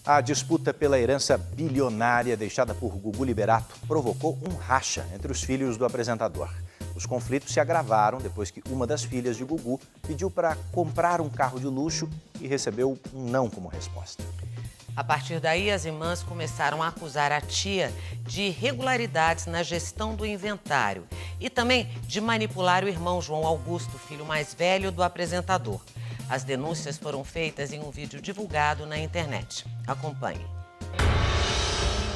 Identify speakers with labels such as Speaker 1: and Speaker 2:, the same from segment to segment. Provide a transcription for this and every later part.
Speaker 1: A disputa pela herança bilionária deixada por Gugu Liberato provocou um racha entre os filhos do apresentador. Os conflitos se agravaram depois que uma das filhas de Gugu pediu para comprar um carro de luxo e recebeu um não como resposta.
Speaker 2: A partir daí, as irmãs começaram a acusar a tia de irregularidades na gestão do inventário e também de manipular o irmão João Augusto, filho mais velho do apresentador. As denúncias foram feitas em um vídeo divulgado na internet. Acompanhe.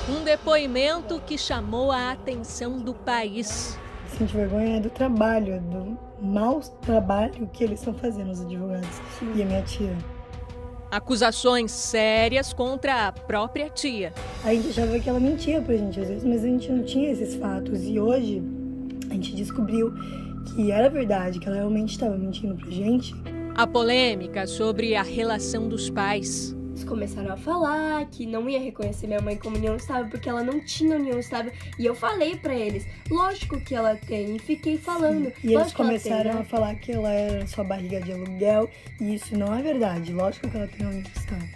Speaker 3: Um depoimento que chamou a atenção do país.
Speaker 4: Sinto vergonha do trabalho, do mau trabalho que eles estão fazendo, os advogados. E a minha tia.
Speaker 3: Acusações sérias contra a própria tia.
Speaker 4: A gente achava que ela mentia pra gente às vezes, mas a gente não tinha esses fatos. E hoje a gente descobriu que era verdade, que ela realmente estava mentindo pra gente.
Speaker 3: A polêmica sobre a relação dos pais.
Speaker 5: Eles começaram a falar que não ia reconhecer minha mãe como união estável porque ela não tinha união estável. E eu falei pra eles, lógico que ela tem, e fiquei falando.
Speaker 4: E eles começaram a falar que ela era sua barriga de aluguel, e isso não é verdade. Lógico que ela tem união estável.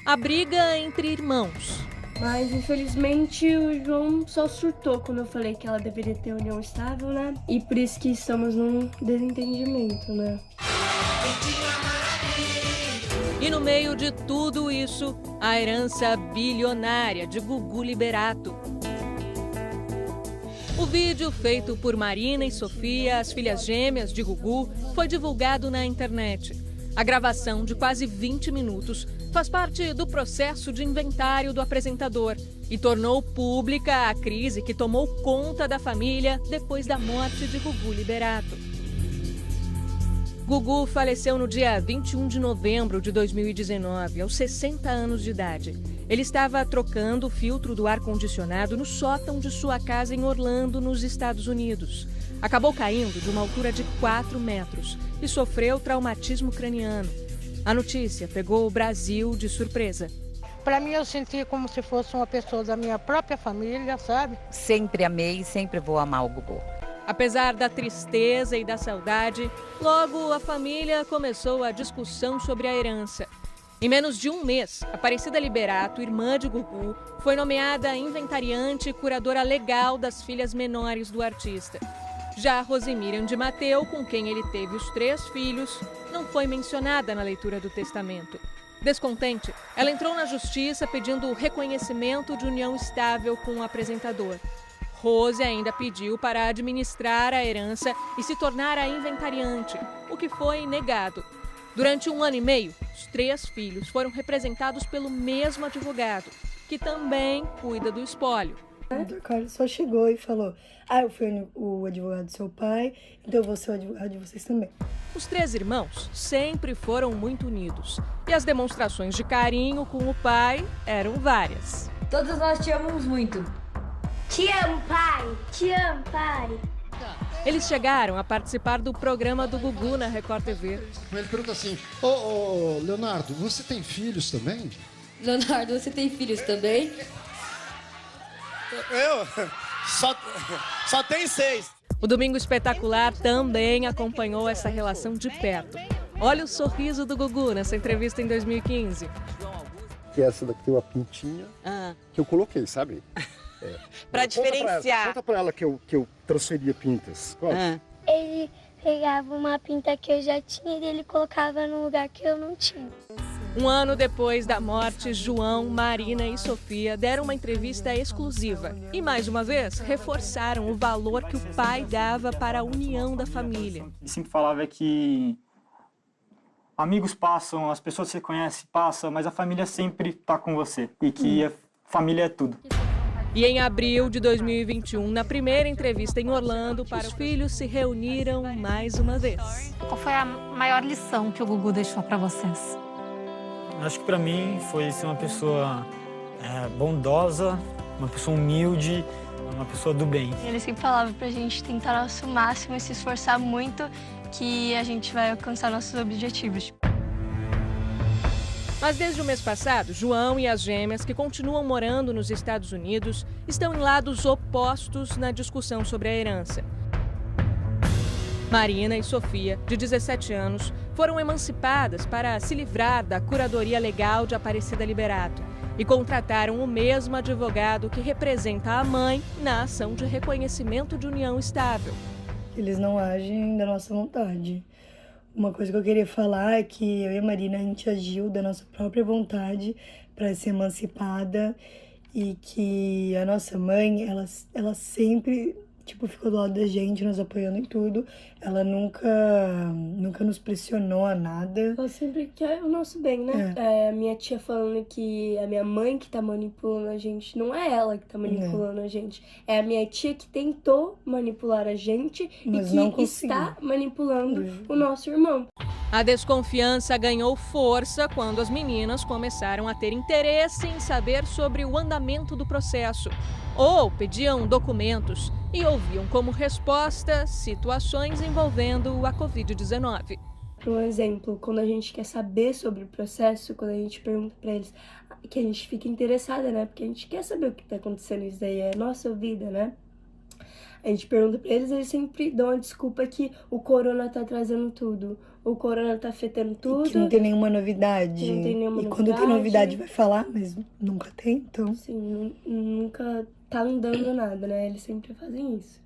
Speaker 3: A briga entre irmãos.
Speaker 5: Mas, infelizmente, o João só surtou quando eu falei que ela deveria ter união estável, né? E por isso que estamos num desentendimento, né?
Speaker 3: E no meio de tudo isso, a herança bilionária de Gugu Liberato. O vídeo feito por Marina e Sofia, as filhas gêmeas de Gugu, foi divulgado na internet. A gravação, de quase 20 minutos, faz parte do processo de inventário do apresentador e tornou pública a crise que tomou conta da família depois da morte de Gugu Liberato. Gugu faleceu no dia 21 de novembro de 2019, aos 60 anos de idade. Ele estava trocando o filtro do ar-condicionado no sótão de sua casa em Orlando, nos Estados Unidos. Acabou caindo de uma altura de 4 metros e sofreu traumatismo craniano. A notícia pegou o Brasil de surpresa.
Speaker 6: Para mim, eu senti como se fosse uma pessoa da minha própria família, sabe?
Speaker 7: Sempre amei e sempre vou amar o Gugu.
Speaker 3: Apesar da tristeza e da saudade, logo a família começou a discussão sobre a herança. Em menos de um mês, Aparecida Liberato, irmã de Gugu, foi nomeada inventariante e curadora legal das filhas menores do artista. Já Rosemiriam de Mateu, com quem ele teve os 3 filhos, não foi mencionada na leitura do testamento. Descontente, ela entrou na justiça pedindo reconhecimento de união estável com o apresentador. Rose ainda pediu para administrar a herança e se tornar a inventariante, o que foi negado. Durante 1 ano e meio, os 3 filhos foram representados pelo mesmo advogado, que também cuida do espólio.
Speaker 4: O doutor Carlos só chegou e falou, eu fui o advogado do seu pai, então eu vou ser o advogado de vocês também.
Speaker 3: Os 3 irmãos sempre foram muito unidos e as demonstrações de carinho com o pai eram várias.
Speaker 8: Todos nós te amamos muito.
Speaker 5: Te amo, pai! Te amo, pai!
Speaker 3: Eles chegaram a participar do programa do Gugu na Record TV.
Speaker 9: Ele pergunta assim, ô Leonardo, você tem filhos também?
Speaker 8: Leonardo, você tem filhos também?
Speaker 10: Eu? Só tem 6.
Speaker 3: O Domingo Espetacular também acompanhou essa relação de perto. Olha o sorriso do Gugu nessa entrevista em 2015.
Speaker 9: Que essa daqui tem uma pintinha que eu coloquei, sabe?
Speaker 2: Para diferenciar.
Speaker 9: Conta pra ela que eu transferia pintas.
Speaker 5: Ele pegava uma pinta que eu já tinha e ele colocava no lugar que eu não tinha.
Speaker 3: 1 ano depois da morte, João, Marina e Sofia deram uma entrevista exclusiva. E, mais uma vez, reforçaram o valor que o pai dava para a união da família.
Speaker 11: Ele sempre falava que amigos passam, as pessoas que você conhece passam, mas a família sempre está com você. E que a família é tudo.
Speaker 3: E em abril de 2021, na primeira entrevista em Orlando, para os filhos se reuniram mais uma vez.
Speaker 12: Qual foi a maior lição que o Gugu deixou para vocês?
Speaker 11: Acho que para mim foi ser uma pessoa bondosa, uma pessoa humilde, uma pessoa do bem.
Speaker 5: Ele sempre falava pra gente tentar nosso máximo e se esforçar muito que a gente vai alcançar nossos objetivos.
Speaker 3: Mas desde o mês passado, João e as gêmeas, que continuam morando nos Estados Unidos, estão em lados opostos na discussão sobre a herança. Marina e Sofia, de 17 anos, foram emancipadas para se livrar da curadoria legal de Aparecida Liberato. e contrataram o mesmo advogado que representa a mãe na ação de reconhecimento de união estável.
Speaker 4: Eles não agem da nossa vontade. Uma coisa que eu queria falar é que eu e a Marina, a gente agiu da nossa própria vontade para ser emancipada e que a nossa mãe, ela sempre, ficou do lado da gente, nos apoiando em tudo. Ela nunca nos pressionou a nada.
Speaker 5: Ela sempre quer o nosso bem, né? A minha tia falando que a minha mãe que tá manipulando a gente, não é ela que tá manipulando a gente. É a minha tia que tentou manipular a gente
Speaker 4: mas
Speaker 5: e
Speaker 4: não
Speaker 5: que está manipulando o nosso irmão.
Speaker 3: A desconfiança ganhou força quando as meninas começaram a ter interesse em saber sobre o andamento do processo. Ou pediam documentos e ouviam como resposta situações envolvendo a Covid-19.
Speaker 5: Por exemplo, quando a gente quer saber sobre o processo, quando a gente pergunta para eles, que a gente fica interessada, né? Porque a gente quer saber o que tá acontecendo, isso daí é nossa vida, né? A gente pergunta para eles sempre dão a desculpa que o corona tá atrasando tudo. O corona tá afetando tudo.
Speaker 4: Que não tem nenhuma novidade.
Speaker 5: Que não tem nenhuma
Speaker 4: novidade. Quando tem novidade vai falar, mas nunca tem, então.
Speaker 5: Sim, nunca tá andando nada, né? Eles sempre fazem isso.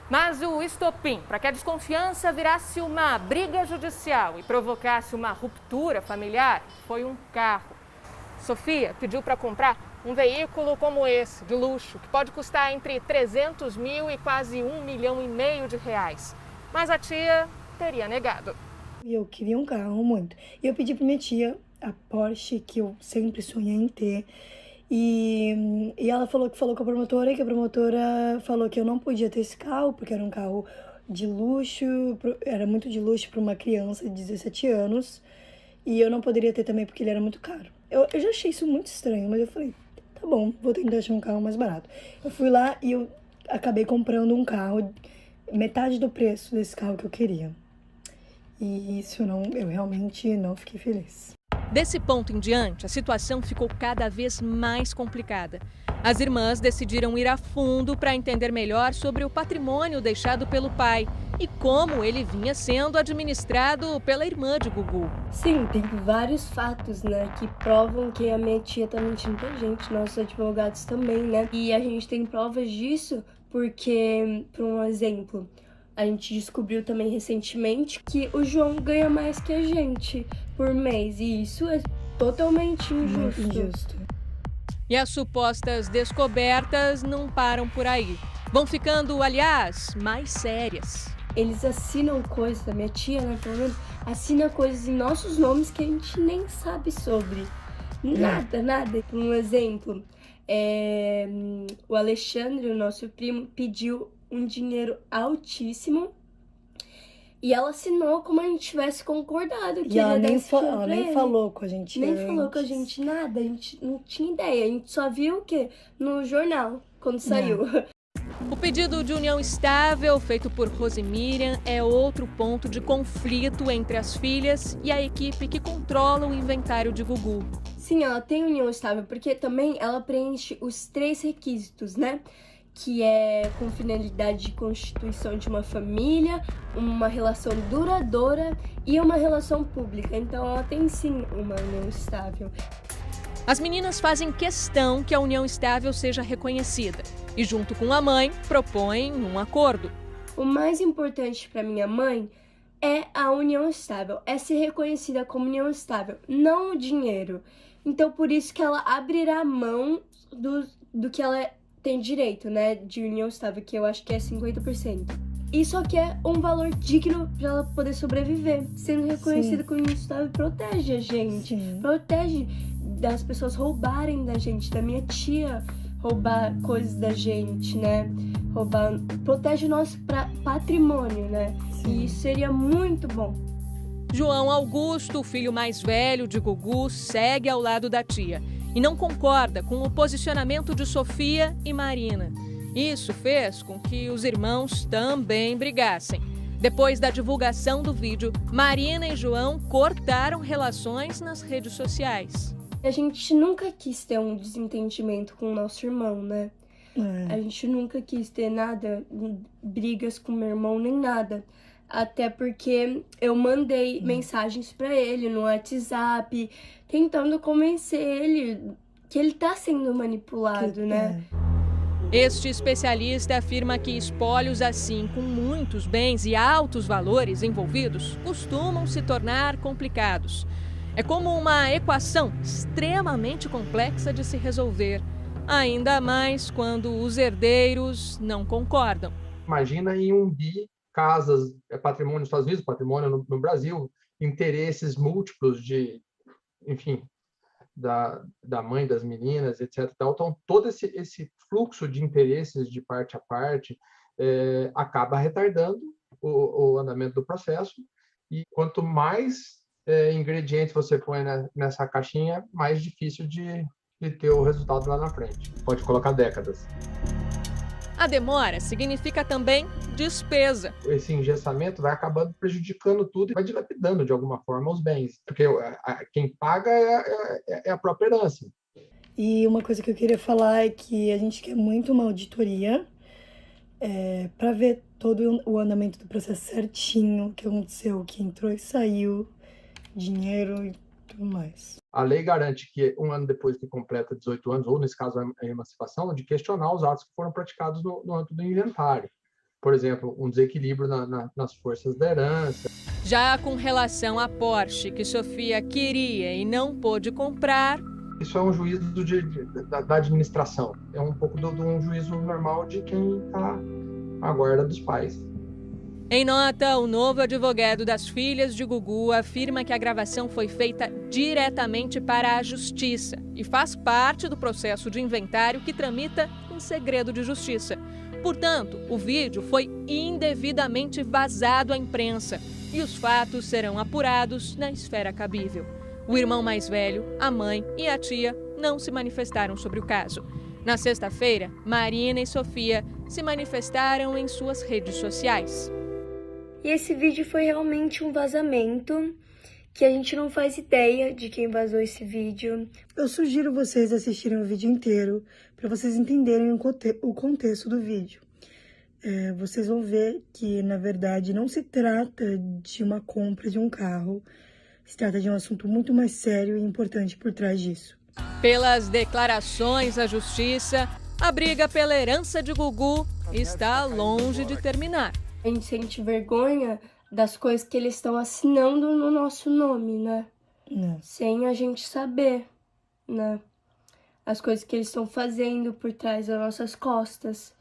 Speaker 3: Mas o estopim para que a desconfiança virasse uma briga judicial e provocasse uma ruptura familiar foi um carro. Sofia pediu para comprar um veículo como esse, de luxo, que pode custar entre 300 mil e quase R$1,5 milhão de reais. Mas a tia teria negado.
Speaker 4: Eu queria um carro muito. E eu pedi para minha tia a Porsche, que eu sempre sonhei em ter. E ela falou com a promotora, e que a promotora falou que eu não podia ter esse carro, porque era um carro de luxo, era muito de luxo para uma criança de 17 anos. E eu não poderia ter também porque ele era muito caro. Eu já achei isso muito estranho, mas eu falei, tá bom, vou tentar achar um carro mais barato. Eu fui lá e eu acabei comprando um carro, metade do preço desse carro que eu queria. E isso eu realmente não fiquei feliz.
Speaker 3: Desse ponto em diante, a situação ficou cada vez mais complicada. As irmãs decidiram ir a fundo para entender melhor sobre o patrimônio deixado pelo pai e como ele vinha sendo administrado pela irmã de Gugu.
Speaker 5: Sim, tem vários fatos, né, que provam que a minha tia tá mentindo pra gente, nossos advogados também, né? E a gente tem provas disso porque, por um exemplo, a gente descobriu também recentemente que o João ganha mais que a gente por mês. E isso é totalmente injusto.
Speaker 3: E as supostas descobertas não param por aí. Vão ficando, aliás, mais sérias.
Speaker 5: Eles assinam coisas, a minha tia, né, pelo menos, assina coisas em nossos nomes que a gente nem sabe sobre. Nada. Por um exemplo, o Alexandre, o nosso primo, pediu um dinheiro altíssimo e ela assinou como a gente tivesse concordado que
Speaker 4: e ela nem falou com a gente
Speaker 5: falou com a gente nada, a gente não tinha ideia, a gente só viu o quê? No jornal, quando saiu.
Speaker 3: O pedido de união estável feito por Rosemiriam é outro ponto de conflito entre as filhas e a equipe que controla o inventário de Gugu.
Speaker 5: Sim, ela tem união estável, porque também ela preenche os 3 requisitos, né? Que é com finalidade de constituição de uma família, uma relação duradoura e uma relação pública. Então ela tem sim uma união estável.
Speaker 3: As meninas fazem questão que a união estável seja reconhecida e, junto com a mãe, propõem um acordo.
Speaker 5: O mais importante para minha mãe é a união estável, é ser reconhecida como união estável, não o dinheiro. Então por isso que ela abrirá mão do que ela tem direito, né, de união estável, que eu acho que é 50%. Isso aqui é um valor digno para ela poder sobreviver. Sendo reconhecida como união estável protege a gente. Sim. Protege das pessoas roubarem da gente, da minha tia roubar coisas da gente, né? Protege o nosso patrimônio, né? Sim. E isso seria muito bom.
Speaker 3: João Augusto, o filho mais velho de Gugu, segue ao lado da tia e não concorda com o posicionamento de Sofia e Marina. Isso fez com que os irmãos também brigassem. Depois da divulgação do vídeo, Marina e João cortaram relações nas redes sociais.
Speaker 5: A gente nunca quis ter um desentendimento com o nosso irmão, né? A gente nunca quis ter nada, brigas com meu irmão, nem nada. Até porque eu mandei mensagens pra ele no WhatsApp, tentando convencer ele que ele tá sendo manipulado, né?
Speaker 3: Este especialista afirma que espólios assim, com muitos bens e altos valores envolvidos, costumam se tornar complicados. É como uma equação extremamente complexa de se resolver, ainda mais quando os herdeiros não concordam.
Speaker 13: Imagina em um bi, casas, patrimônio nos Estados Unidos, patrimônio no Brasil, interesses múltiplos de, enfim, da mãe das meninas, etc. Então, todo esse fluxo de interesses de parte a parte acaba retardando o andamento do processo, e quanto mais ingredientes você põe nessa caixinha, mais difícil de ter o resultado lá na frente. Pode colocar décadas.
Speaker 3: A demora significa também despesa.
Speaker 13: Esse engessamento vai acabando prejudicando tudo e vai dilapidando de alguma forma os bens, porque quem paga é a própria herança.
Speaker 4: E uma coisa que eu queria falar é que a gente quer muito uma auditoria para ver todo o andamento do processo certinho, o que aconteceu, o que entrou e saiu, dinheiro e tudo mais.
Speaker 13: A lei garante que 1 ano depois que completa 18 anos, ou nesse caso a emancipação, de questionar os atos que foram praticados no âmbito do inventário. Por exemplo, um desequilíbrio nas forças da herança.
Speaker 3: Já com relação à Porsche, que Sofia queria e não pôde comprar...
Speaker 13: Isso é um juízo da administração. É um pouco de um juízo normal de quem está à guarda dos pais.
Speaker 3: Em nota, o novo advogado das filhas de Gugu afirma que a gravação foi feita diretamente para a justiça e faz parte do processo de inventário que tramita em segredo de justiça. Portanto, o vídeo foi indevidamente vazado à imprensa e os fatos serão apurados na esfera cabível. O irmão mais velho, a mãe e a tia não se manifestaram sobre o caso. Na sexta-feira, Marina e Sofia se manifestaram em suas redes sociais.
Speaker 5: E esse vídeo foi realmente um vazamento, que a gente não faz ideia de quem vazou esse vídeo.
Speaker 4: Eu sugiro vocês assistirem o vídeo inteiro para vocês entenderem o contexto do vídeo. Vocês vão ver que, na verdade, não se trata de uma compra de um carro, se trata de um assunto muito mais sério e importante por trás disso.
Speaker 3: Pelas declarações à justiça, a briga pela herança de Gugu está longe de terminar.
Speaker 5: A gente sente vergonha das coisas que eles estão assinando no nosso nome, né? Sem a gente saber, né? As coisas que eles estão fazendo por trás das nossas costas.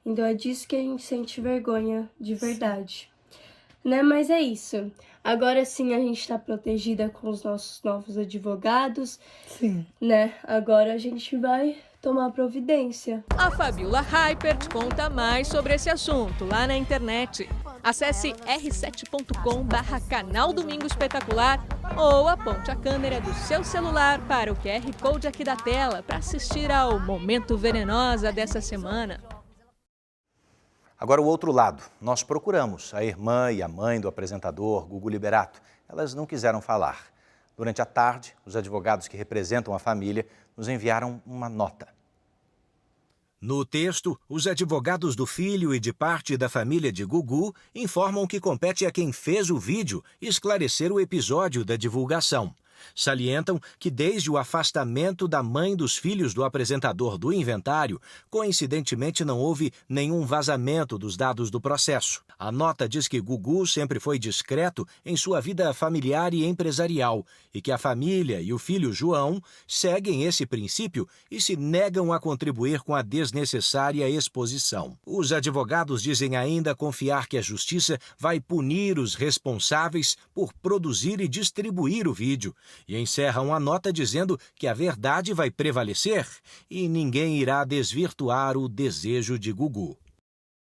Speaker 5: Então é disso que a gente sente vergonha de verdade. Né? Mas é isso. Agora sim a gente tá protegida com os nossos novos advogados.
Speaker 4: Sim.
Speaker 5: Né? Agora a gente vai tomar providência.
Speaker 3: A Fabiola Hypert conta mais sobre esse assunto lá na internet. Acesse r7.com/canal Domingo Espetacular ou aponte a câmera do seu celular para o QR Code aqui da tela para assistir ao Momento Venenosa dessa semana.
Speaker 1: Agora o outro lado. Nós procuramos a irmã e a mãe do apresentador, Gugu Liberato. Elas não quiseram falar. Durante a tarde, os advogados que representam a família nos enviaram uma nota.
Speaker 14: No texto, os advogados do filho e de parte da família de Gugu informam que compete a quem fez o vídeo esclarecer o episódio da divulgação. Salientam que desde o afastamento da mãe dos filhos do apresentador do inventário, coincidentemente não houve nenhum vazamento dos dados do processo. A nota diz que Gugu sempre foi discreto em sua vida familiar e empresarial e que a família e o filho João seguem esse princípio e se negam a contribuir com a desnecessária exposição. Os advogados dizem ainda confiar que a justiça vai punir os responsáveis por produzir e distribuir o vídeo. E encerram a nota dizendo que a verdade vai prevalecer e ninguém irá desvirtuar o desejo de Gugu.